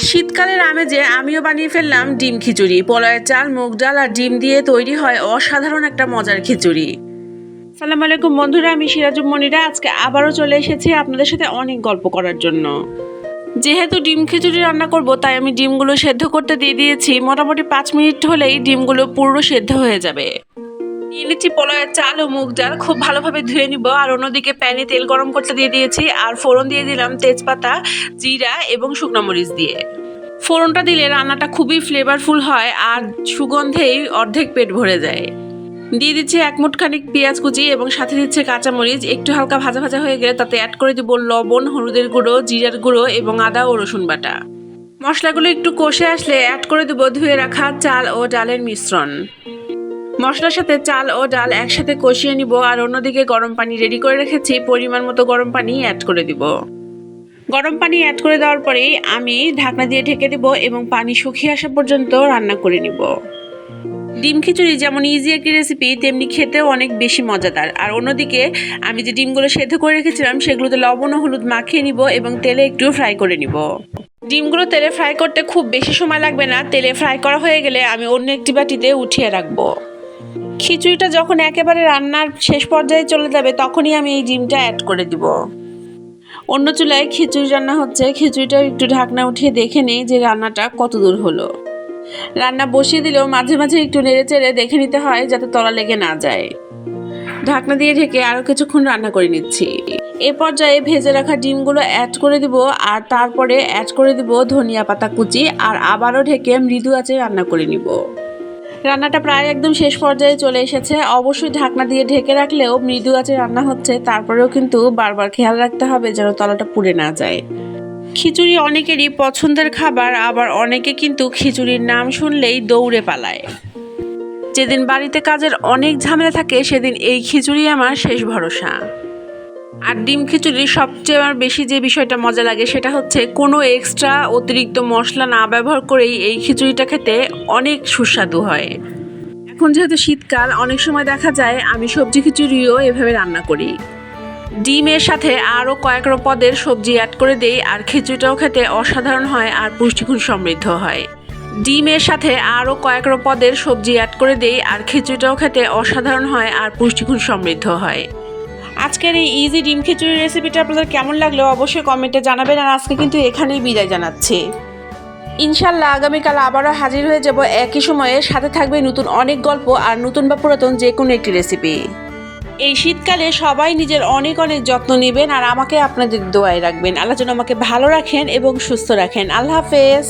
শীতকালের আমেজে আমিও বানিয়ে ফেললাম ডিম খিচুড়ি। পোলাওয়ের চাল, মুগ ডাল আর ডিম দিয়ে তৈরি হয় অসাধারণ একটা মজার খিচুড়ি। সালাম আলাইকুম বন্ধুরা, আমি সিরাজুম মনিরা আজকে আবারও চলে এসেছি আপনাদের সাথে অনেক গল্প করার জন্য। যেহেতু ডিম খিচুড়ি রান্না করব, তাই আমি ডিমগুলো সেদ্ধ করতে দিয়ে দিয়েছি। মোটামুটি 5 মিনিট হলেই ডিমগুলো পুরো সেদ্ধ হয়ে যাবে। নিয়ে নিচ্ছি পোলাওয়ের চাল ও মুগ ডাল, খুব ভালোভাবে ধুয়ে নিব। আর অন্যদিকে প্যানে তেল গরম করতে দিয়ে দিয়েছি, আর ফোড়ন দিয়ে দিলাম তেজপাতা, জিরা এবং শুকনো মরিচ দিয়ে। ফোড়নটা দিলে রান্নাটা খুবই ফ্লেভারফুল হয় আর সুগন্ধেই অর্ধেক পেট ভরে যায়। দিয়ে দিচ্ছি 1 মুঠ খানিক পেঁয়াজ কুচি এবং সাথে দিচ্ছে কাঁচামরিচ। একটু হালকা ভাজা ভাজা হয়ে গেলে তাতে অ্যাড করে দিব লবণ, হলুদের গুঁড়ো, জিরার গুঁড়ো এবং আদা ও রসুন বাটা। মশলাগুলো একটু কষে আসলে অ্যাড করে দেব ধুয়ে রাখা চাল ও ডালের মিশ্রণ। মশলার সাথে চাল ও ডাল একসাথে কষিয়ে নিব। আর অন্যদিকে গরম পানি রেডি করে রেখেছি, পরিমাণ মতো গরম পানি অ্যাড করে দিব। গরম পানি অ্যাড করে দেওয়ার পরেই আমি ঢাকনা দিয়ে ঢেকে দেব এবং পানি শুকিয়ে আসা পর্যন্ত রান্না করে নিব। ডিম খিচুড়ি যেমন ইজি একটি রেসিপি, তেমনি খেতেও অনেক বেশি মজাদার। আর অন্যদিকে আমি যে ডিমগুলো সেদ্ধ করে রেখেছিলাম সেগুলোতে লবণ ও হলুদ মাখিয়ে নিব এবং তেলে একটু ফ্রাই করে নিব। ডিমগুলো তেলে ফ্রাই করতে খুব বেশি সময় লাগবে না। তেলে ফ্রাই করা হয়ে গেলে আমি অন্য একটি বাটিতে উঠিয়ে রাখবো। খিচুড়িটা যখন একেবারে রান্নার শেষ পর্যায়ে চলে যাবে, তখনই আমি এই ডিমটা অ্যাড করে দিব। অন্য চুলায় খিচুড়ি রান্না হচ্ছে। খিচুড়িটা একটু ঢাকনা উঠিয়ে দেখে নেই যে রান্নাটা কত দূর হলো। রান্না বসিয়ে দিলেও মাঝে মাঝে একটু নেড়ে চেড়ে দেখে নিতে হয় যাতে তলা লেগে না যায়। ঢাকনা দিয়ে ঢেকে আরও কিছুক্ষণ রান্না করে নিচ্ছি। এ পর্যায়ে ভেজে রাখা ডিমগুলো অ্যাড করে দিব আর তারপরে অ্যাড করে দিব ধনিয়া পাতা কুচি, আর আবারও ঢেকে মৃদু আঁচে রান্না করে নিব। রান্নাটা প্রায় একদম শেষ পর্যায়ে চলে এসেছে। অবশ্যই ঢাকনা দিয়ে ঢেকে রাখলেও মৃদু আঁচে রান্না হচ্ছে, তারপরেও কিন্তু বারবার খেয়াল রাখতে হবে যেন তলাটা পুড়ে না যায়। খিচুড়ি অনেকেরই পছন্দের খাবার, আবার অনেকে কিন্তু খিচুড়ির নাম শুনলেই দৌড়ে পালায়। যেদিন বাড়িতে কাজের অনেক ঝামেলা থাকে সেদিন এই খিচুড়ি আমার শেষ ভরসা। আর ডিম খিচুড়ির সবচেয়ে আমার বেশি যে বিষয়টা মজা লাগে সেটা হচ্ছে কোনো এক্সট্রা অতিরিক্ত মশলা না ব্যবহার করেই এই খিচুড়িটা খেতে অনেক সুস্বাদু হয়। এখন যেহেতু শীতকাল, অনেক সময় দেখা যায় আমি সবজি খিচুড়িও এভাবে রান্না করি। ডিমের সাথে আরও কয়েক পদের সবজি অ্যাড করে দেই, আর খিচুড়িটাও খেতে অসাধারণ হয় আর পুষ্টিগুণ সমৃদ্ধ হয়। ডিমের সাথে আরও কয়েক পদের সবজি অ্যাড করে দেই, আর খিচুড়িটাও খেতে অসাধারণ হয় আর পুষ্টিগুণ সমৃদ্ধ হয়। আজকের এই ইজি ডিম খিচুড়ি রেসিপিটা আপনাদের কেমন লাগলো অবশ্যই কমেন্টে জানাবেন। আর আজকে কিন্তু এখানেই বিদায় জানাচ্ছি। ইনশাল্লাহ আগামীকাল আবারও হাজির হয়ে যাব একই সময়ে। সাথে থাকবে নতুন অনেক গল্প আর নতুন বা পুরাতন যে কোনো একটি রেসিপি। এই শীতকালে সবাই নিজের অনেক অনেক যত্ন নেবেন আর আমাকে আপনাদের দোয়ায় রাখবেন। আল্লাহ যেন আমাকে ভালো রাখেন এবং সুস্থ রাখেন। আল্লাহ হাফেজ।